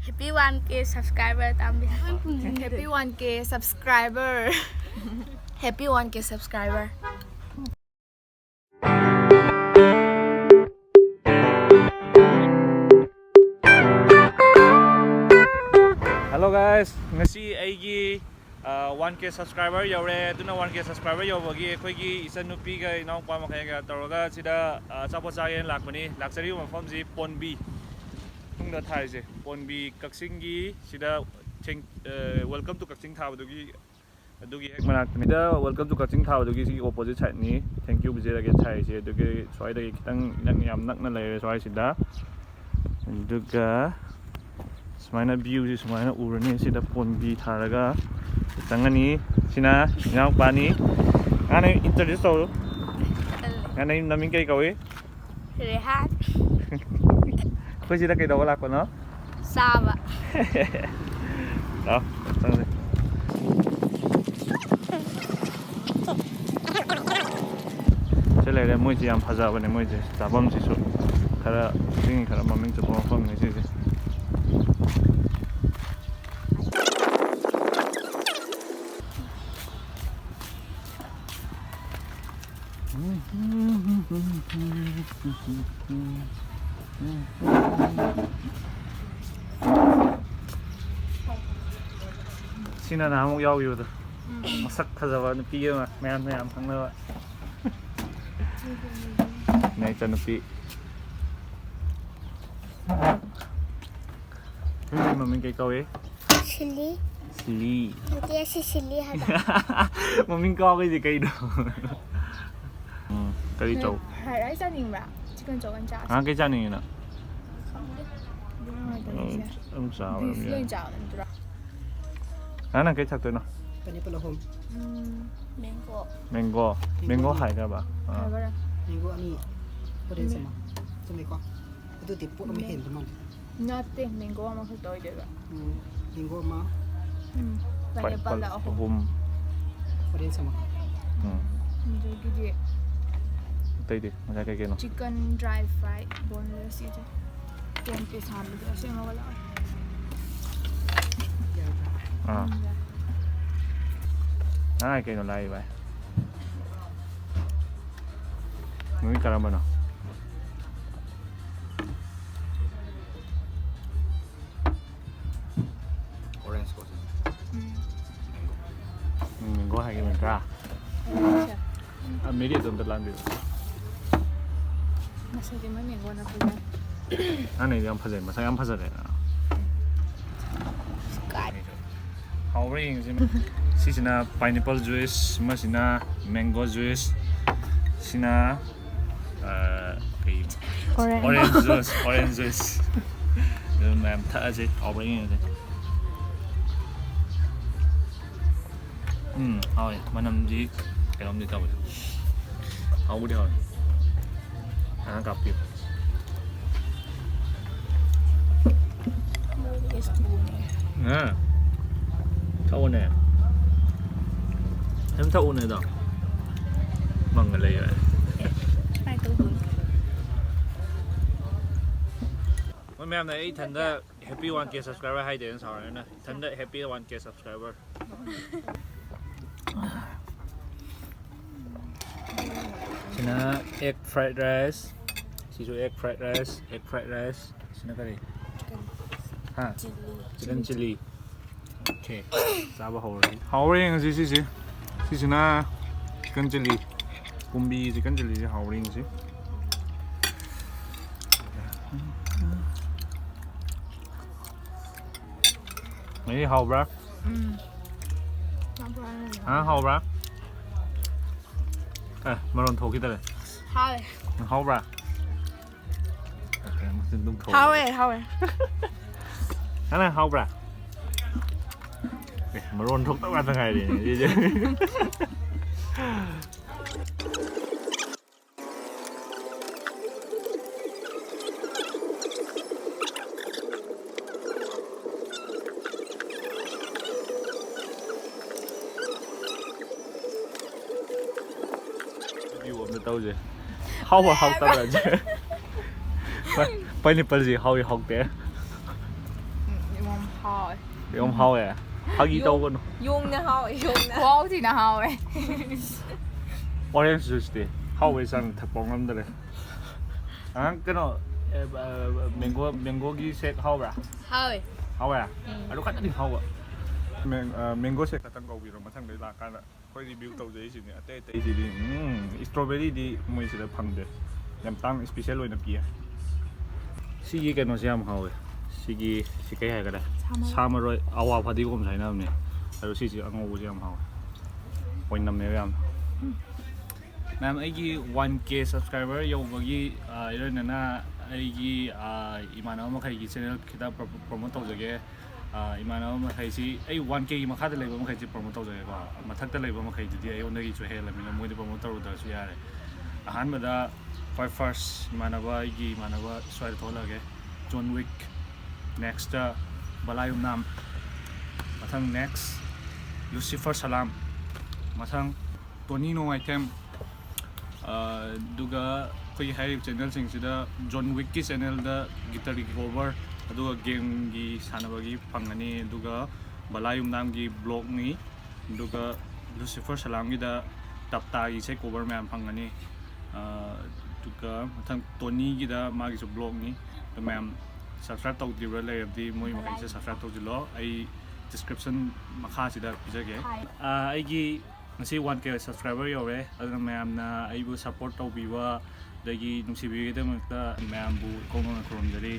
Happy 1K subscriber tambi. Happy 1K subscriber. Happy 1K subscriber. Hello guys, ngasi aigi 1K subscriber yaure aduna 1K subscriber yawagi akhoi isan nupi ga inong pa makhai ga toroga sida chapo chayen lakmani laksari mafam ji Ponbi tungda thai je Ponbi Kakching gi sida welcome to Kakching thabadugi adugi hek manakni da welcome to Kakching thabadugi si opposite side ni thank you bijera ge thai je adugi swai da kitang nang yam nakna lei swai sida aduga Sumana view is sumana urani sida Ponbi tharaga tangani sina yang pani ane introduce to ane namin kay kawi Rehat. ko sida kay dawala ko no Saba. đó sang đây sẽ lại là mỗi chị em phá vào này mỗi chị giả bom chỉ số khá là chính khá là mà mình chụp phong này chứ Sina na hamok yaw yun masak kazawa nupi yun mayan pang lawa naita nupi maming kay kaw eh Chili. Sili Hindi si chili hada. maming kaw kay di kayo do kari chow Hai sao nhìn bạn? Chỉ cần chỗ ăn chả. cái cha này nè ông sao Beef lên chảo này được. là cái chắc tôi nó Cái này là hôm Mango. mango hay cả bà Hai bạn. minggu ani pada sama sama kau itu tipu kami hen teman Nothing. Mango mà không tôi được. minggu ma Banyak pala ako. bùm pada sama Jadi gede. tây đi mà cái kia nó Chicken dry fried boneless itu. 20 sambil kasi mawala. cái nó lại vậy người cả làm nào orange kau mình có hai cái mình ra mấy địa điểm làm được Nasa di man mango na pula. anh này làm phật mà sao làm phật đấy Howling sina pineapple juice masina mango juice sina orange juice rồi mà em thở gì Howling này thôi mà nằm gì cái lòng đi tàu không đi thôi gặp kịp thâu nè em thâu này đó mừng cái này vậy Hai tôi hưởng. mấy em này thành ra happy 1K subscriber hay đến sao này thành ra happy 1K subscriber xin egg fried rice xin số egg fried rice xin cái gì ha chicken chili ok sao bảo howling gì na chicken chili Ponbi chicken chili howling gì mấy hầu bra hầu bra mà còn thô kia đây Hai. hầu bra musim đúng thô Hai. cái này hầu bra mà còn thô tao ăn thằng này đi chứ tao gì học mà học tao là chứ pineapple gì học thì học té ꯍꯥꯎꯋꯦ ꯌꯥꯝ ꯍꯥꯎꯋꯦ ꯐꯥꯒꯤ ꯇꯧꯒꯅꯨ ꯌꯣꯡꯅ ꯍꯥꯎꯋꯦ ꯌꯣꯡꯅ ꯈꯨꯍꯥꯎ ꯊꯤꯅ ꯍꯥꯎꯋꯦ orange ꯖꯨꯁꯇꯤ ꯍꯥꯎꯕꯩ ꯆꯥꯡ ꯊꯛꯄ ꯉꯝꯗ꯭ꯔꯦ ꯀꯩꯅꯣ ꯃꯦꯡꯒꯣꯒꯤ ꯁꯦꯛ ꯍꯥꯎꯕ꯭ꯔꯥ ꯍꯥꯎꯋꯦ ꯍꯥꯎꯋꯦ ꯑꯗꯨ ꯈꯛꯇꯅꯤ ꯍꯥꯎꯕ ꯃꯦꯡꯒꯣ ꯁꯦꯛ ꯈꯛꯇꯪ ꯀꯧꯕꯤꯔꯣ ꯃꯊꯪꯗꯩ ꯂꯥꯛꯀꯥꯟꯗ ꯑꯩꯈꯣꯏ ꯔꯤꯚꯤꯌꯨ ꯇꯧꯖꯩꯁꯤꯅꯦ ꯑꯇꯩ ꯑꯇꯩꯁꯤꯗꯤ ꯏꯁꯇ꯭ꯔꯣꯕꯦꯔꯤꯗꯤ ꯃꯣꯏꯁꯤꯗ ꯐꯪꯗꯦ ꯌꯥꯝ ꯇꯥꯡ ꯏꯁꯄꯤꯁꯦꯜ ꯑꯣꯏꯅ ꯄꯤꯌꯦ ꯁꯤꯒꯤ ꯀꯩꯅꯣꯁꯦ ꯌꯥꯝ ꯍꯥꯎꯋꯦ ꯁꯤ ꯀꯩ ꯍꯥꯏꯒꯔꯦ ꯁꯥ ꯃꯔꯣꯏ ꯑꯋꯥ ꯐꯗꯤꯒꯣꯝ ꯍꯥꯏꯅꯕꯅꯦ ꯑꯗꯣ ꯁꯤꯁꯦ ꯑꯉꯧꯕꯁꯦ ꯌꯥꯝ ꯍꯥꯎꯋꯦ ꯑꯣꯏꯅꯝꯃꯦꯕ ꯌꯥꯝ ꯃꯌꯥꯝ ꯑꯩꯒꯤ 1K ꯁꯕꯁꯀ꯭ꯔꯥꯏꯕꯔ ꯌꯧꯕꯒꯤ ꯏꯔꯣꯏꯅꯅ ꯑꯩꯒꯤ ꯏꯃꯥꯟꯅꯕ ꯃꯈꯩꯒꯤ ꯆꯦꯅꯦꯜ ꯈꯤꯇ ꯄ꯭ꯔꯣꯃꯣꯠ ꯇꯧꯖꯒꯦ ꯏꯃꯥꯟꯅꯕ ꯃꯈꯩꯁꯤ ꯑꯩ 1Kꯒꯤ ꯃꯈꯥꯗ ꯂꯩꯕ ꯃꯈꯩꯁꯤ ꯄ꯭ꯔꯣꯃꯣꯠ ꯇꯧꯖꯒꯦꯀꯣ ꯃꯊꯛꯇ ꯂꯩꯕ ꯃꯈꯩꯗꯨꯗꯤ ꯑꯩꯉꯣꯟꯗꯒꯤꯁꯨ ꯍꯦꯜꯂꯕꯅꯤꯅ ꯃꯣꯏꯗꯤ ꯄ꯭ꯔꯣꯃꯣꯠ ꯇꯧꯔꯨꯗ꯭ꯔꯁꯨ ꯌꯥꯔꯦ ꯑꯍꯥꯟꯕꯗ ꯐꯥꯔꯁ ꯑꯩꯒꯤ ꯏꯃꯥꯟꯅꯕ ꯁ꯭ꯋꯥꯏꯗ ꯊꯣꯛꯍꯜꯂꯒꯦ ꯖꯣꯟ ꯋꯤꯛ ꯅꯦꯛꯁꯇ ꯕꯂꯥꯌꯨꯝꯅꯥꯝ ꯃꯊꯪ ꯅꯦꯛꯁ ꯂꯨꯁꯤꯐꯔ ꯁꯂꯥꯝ ꯃꯊꯪ ꯇꯣꯅꯤ ꯅꯣꯡꯃꯥꯏꯊꯦꯝ ꯑꯗꯨꯒ ꯑꯩꯈꯣꯏꯒꯤ ꯍꯥꯏꯔꯤꯕ ꯆꯦꯅꯦꯜꯁꯤꯡꯁꯤꯗ ꯖꯣꯟ ꯋꯤꯛꯀꯤ ꯆꯦꯅꯦꯜꯗ ꯒꯤꯇꯔꯒꯤ ꯀꯣꯚꯔ ꯑꯗꯨꯒ ꯒꯦꯝꯒꯤ ꯁꯥꯟꯅꯕꯒꯤ ꯐꯪꯒꯅꯤ ꯑꯗꯨꯒ ꯕꯂꯥꯌꯨꯝꯅꯥꯝꯒꯤ ꯕ꯭ꯂꯣꯛꯅꯤ ꯑꯗꯨꯒ ꯂꯨꯁꯤꯐꯔ ꯁꯂꯥꯝꯒꯤꯗ ꯇꯞꯇꯥꯒꯤ ꯏꯁꯩ ꯀꯣꯚꯔ ꯃꯌꯥꯝ ꯐꯪꯒꯅꯤ ꯑꯗꯨꯒ ꯃꯊꯪ ꯇꯣꯅꯤꯒꯤꯗ ꯃꯥꯒꯤꯁꯨ ꯕ꯭ꯂꯣꯛꯅꯤ ꯑꯗꯨ ꯃꯌꯥꯝ ꯁꯕꯁꯀ꯭ꯔꯥꯏꯕ ꯇꯧꯗ꯭ꯔꯤꯕ ꯂꯩꯔꯕꯗꯤ ꯃꯣꯏ ꯃꯈꯩꯁꯦ ꯁꯕꯁꯀ꯭ꯔꯥꯏꯕ ꯇꯧꯁꯤꯜꯂꯣ ꯑꯩ ꯗꯤꯁꯀ꯭ꯔꯤꯞꯁꯟ ꯃꯈꯥꯁꯤꯗ ꯄꯤꯖꯒꯦ ꯑꯩꯒꯤ ꯉꯁꯤ 1K ꯁꯕꯁꯀ꯭ꯔꯥꯏꯕꯔ ꯌꯧꯔꯦ ꯑꯗꯨꯅ ꯃꯌꯥꯝꯅ ꯑꯩꯕꯨ ꯁꯞꯄꯣꯔꯠ ꯇꯧꯕꯤꯕ ꯑꯗꯒꯤ ꯅꯨꯡꯁꯤꯕꯤꯕꯒꯤꯗꯃꯛꯇ ꯃꯌꯥꯝꯕꯨ ꯏꯀꯣꯡꯅ ꯈꯨꯔꯨꯝꯖꯔꯤ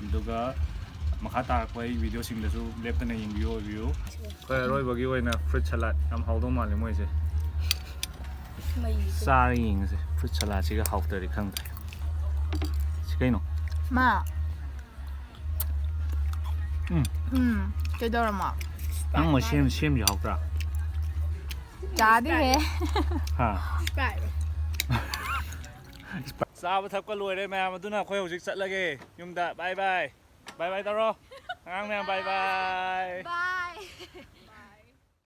ꯑꯗꯨꯒ ꯃꯈꯥ ꯇꯥꯔꯛꯄ ꯑꯩ ꯚꯤꯗꯤꯑꯣꯁꯤꯡꯗꯁꯨ ꯂꯦꯞꯇꯅ ꯌꯦꯡꯕꯤꯌꯨ ꯑꯣꯏꯕꯤꯌꯨ ꯑꯩꯈꯣꯏ ꯑꯔꯣꯏꯕꯒꯤ ꯑꯣꯏꯅ ꯐ꯭ꯔꯨꯏꯠ ꯁꯂꯥꯠ ꯌꯥꯝ ꯍꯥꯎꯗꯧ ꯃꯥꯜꯂꯦ ꯃꯣꯏꯁꯦ ꯆꯥꯔ ꯌꯦꯡꯉꯁꯦ ꯐ꯭ꯔꯨꯏꯠ ꯁꯂꯥꯠꯁꯤꯒ ꯍꯥꯎꯇ꯭ꯔꯗꯤ ꯈꯪꯗ꯭ꯔꯦ ꯁꯤ ꯀꯩꯅꯣ ꯃꯥ ꯀꯩꯗꯧꯔꯝꯃꯣ ꯅꯪ ꯃꯣꯏ ꯁꯦꯝꯁꯤ ꯍꯥꯎꯇ꯭ꯔꯥ ꯆꯥꯗꯦꯍꯦ ꯍꯥ ꯆꯥꯕ ꯊꯛꯄ ꯂꯣꯏꯔꯦ ꯃꯌꯥꯝ ꯑꯗꯨꯅ ꯑꯩꯈꯣꯏ ꯍꯧꯖꯤꯛ ꯆꯠꯂꯒꯦ ꯌꯨꯝꯗ ꯕꯥꯏ ꯕꯥꯏ ꯇꯧꯔꯣ ꯑꯉꯥꯡ ꯃꯌꯥꯝ ꯕꯥꯏ ꯕꯥꯏ ꯕꯥꯏ